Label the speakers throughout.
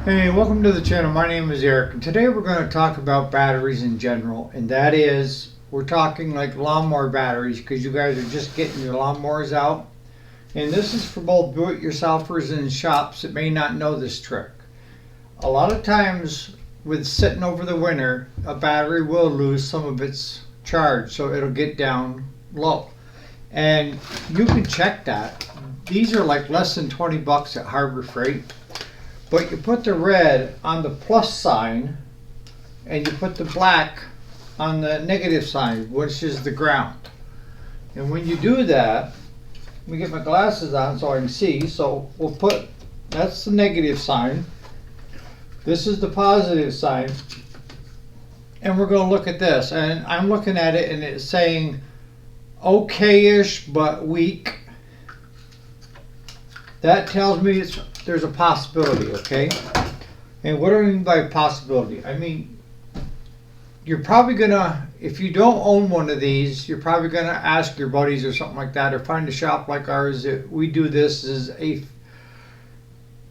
Speaker 1: Hey, welcome to the channel. My name is Eric, and today we're going to talk about batteries in general, and that is, we're talking like lawnmower batteries because you guys are just getting your lawnmowers out. And this is for both do-it-yourselfers and shops that may not know this trick. A lot of times with sitting over the winter, a battery will lose some of its charge, so it'll get down low. And you can check that. These are like less than 20 bucks at Harbor Freight. But you put the red on the plus sign and you put the black on the negative sign, which is the ground. And when you do that, let me get my glasses on so I can see. So we'll put, that's the negative sign. This is the positive sign. And we're going to look at this. And I'm looking at it and it's saying okay-ish but weak. That tells me there's a possibility, okay? And what do I mean by possibility? I mean, you're probably gonna, if you don't own one of these, you're probably gonna ask your buddies or something like that, or find a shop like ours that we do this as a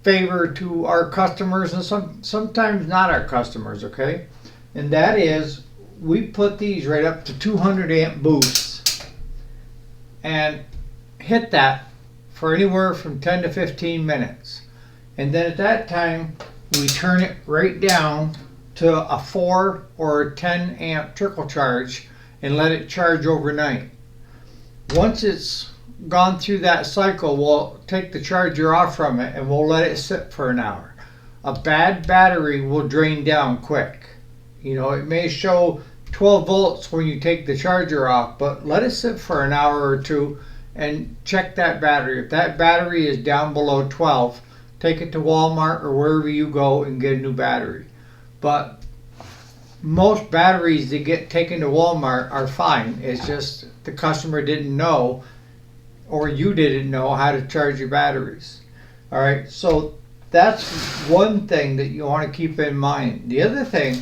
Speaker 1: favor to our customers and sometimes not our customers, okay? And that is, we put these right up to 200 amp boosts and hit that for anywhere from 10 to 15 minutes. And then at that time, we turn it right down to a 4 or a 10 amp trickle charge and let it charge overnight. Once it's gone through that cycle, we'll take the charger off from it and we'll let it sit for an hour. A bad battery will drain down quick. You know, it may show 12 volts when you take the charger off, but let it sit for an hour or two and check that battery. If that battery is down below 12, take it to Walmart or wherever you go and get a new battery. But most batteries that get taken to Walmart are fine. It's just the customer didn't know, or you didn't know how to charge your batteries. All right, so that's one thing that you want to keep in mind. The other thing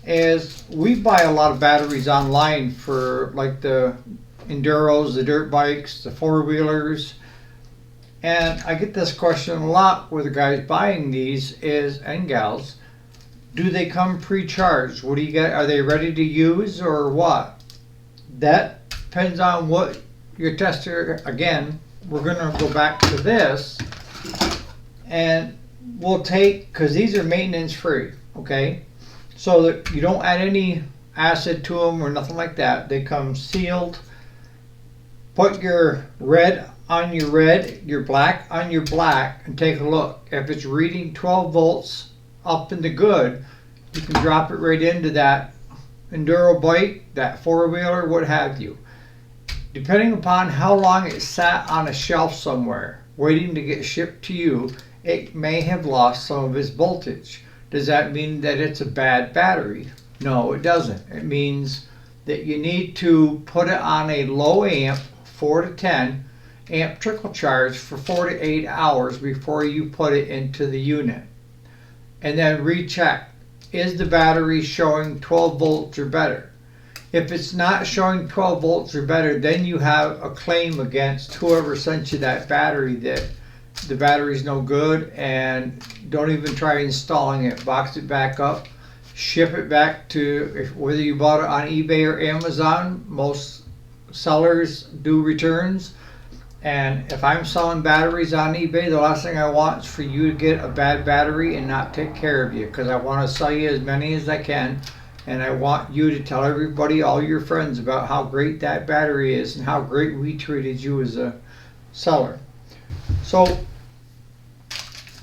Speaker 1: is we buy a lot of batteries online for like the enduros, the dirt bikes, the four-wheelers. And I get this question a lot where the guys buying these is, and gals, do they come pre-charged? What do you get? Are they ready to use or what? That depends on what your tester, again, we're gonna go back to this and we'll take, cause these are maintenance free, okay? So that you don't add any acid to them or nothing like that. They come sealed. Put your red on your red, your black on your black, and take a look. If it's reading 12 volts up in the good, you can drop it right into that enduro bike, that four-wheeler, what have you. Depending upon how long it sat on a shelf somewhere, waiting to get shipped to you, it may have lost some of its voltage. Does that mean that it's a bad battery? No, it doesn't. It means that you need to put it on a low amp, 4 to 10 amp trickle charge for 4 to 8 hours before you put it into the unit. And then recheck, is the battery showing 12 volts or better? If it's not showing 12 volts or better, then you have a claim against whoever sent you that battery that the battery's no good, and don't even try installing it. Box it back up, ship it back to, whether you bought it on eBay or Amazon, most sellers do returns. And if I'm selling batteries on eBay, the last thing I want is for you to get a bad battery and not take care of you, because I want to sell you as many as I can, and I want you to tell everybody, all your friends, about how great that battery is and how great we treated you as a seller. So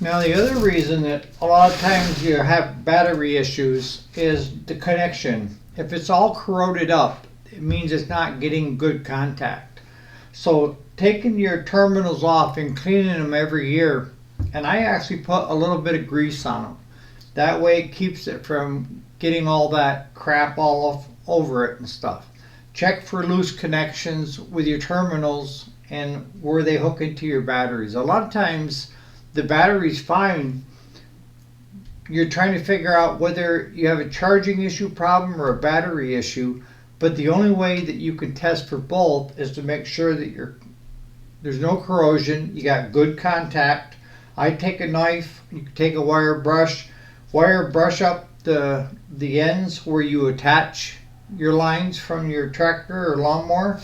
Speaker 1: now the other reason that a lot of times you have battery issues is the connection. If it's all corroded up, it means it's not getting good contact. So taking your terminals off and cleaning them every year, and I actually put a little bit of grease on them. That way it keeps it from getting all that crap all over it and stuff. Check for loose connections with your terminals and where they hook into your batteries. A lot of times the battery's fine. You're trying to figure out whether you have a charging issue problem or a battery issue, but the only way that you can test for both is to make sure that there's no corrosion, you got good contact I take a knife, you can take a wire brush up the ends where you attach your lines from your tractor or lawnmower.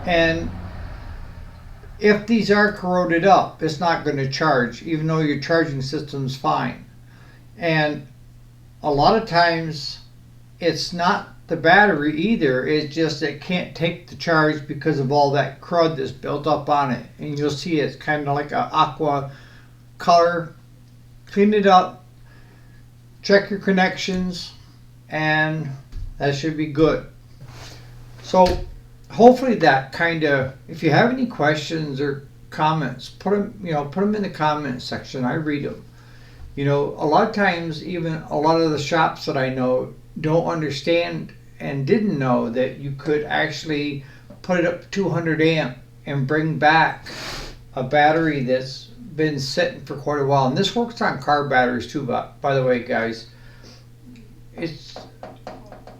Speaker 1: And if these are corroded up, it's not going to charge, even though your charging system's fine. And a lot of times it's not the battery either, it's just it can't take the charge because of all that crud that's built up on it. And you'll see it's kind of like an aqua color. Clean it up, check your connections, and that should be good. So hopefully that kind of, if you have any questions or comments, put them in the comment section. I read them. A lot of times, even a lot of the shops that I know don't understand and didn't know that you could actually put it up to 200 amp and bring back a battery that's been sitting for quite a while. And this works on car batteries too, by the way, guys.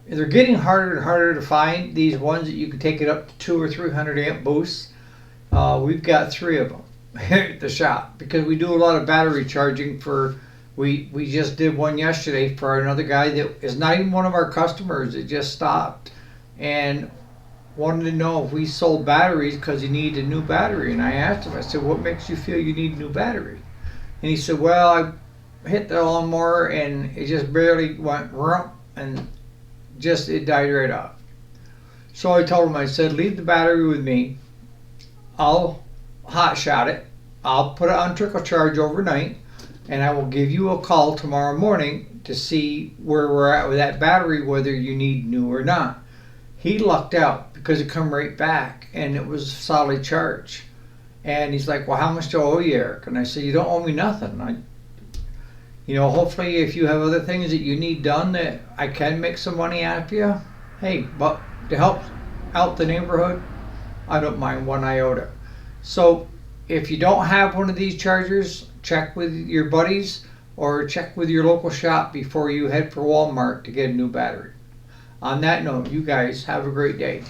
Speaker 1: They're getting harder and harder to find, these ones that you can take it up to 200 or 300 amp boosts. We've got 3 of them at the shop because we do a lot of battery charging for. We just did one yesterday for another guy that is not even one of our customers. It just stopped and wanted to know if we sold batteries because he needed a new battery. And I asked him, I said, what makes you feel you need a new battery? And he said, well, I hit the lawnmower and it just barely went rump and it died right off. So I told him, I said, leave the battery with me. I'll hot shot it. I'll put it on trickle charge overnight. And I will give you a call tomorrow morning to see where we're at with that battery, whether you need new or not. He lucked out because it come right back and it was solid charge. And he's like, well, how much do I owe you, Eric? And I said, you don't owe me nothing. Hopefully if you have other things that you need done that I can make some money out of you, hey, but to help out the neighborhood, I don't mind 1 iota. So if you don't have one of these chargers, check with your buddies or check with your local shop before you head for Walmart to get a new battery. On that note, you guys have a great day.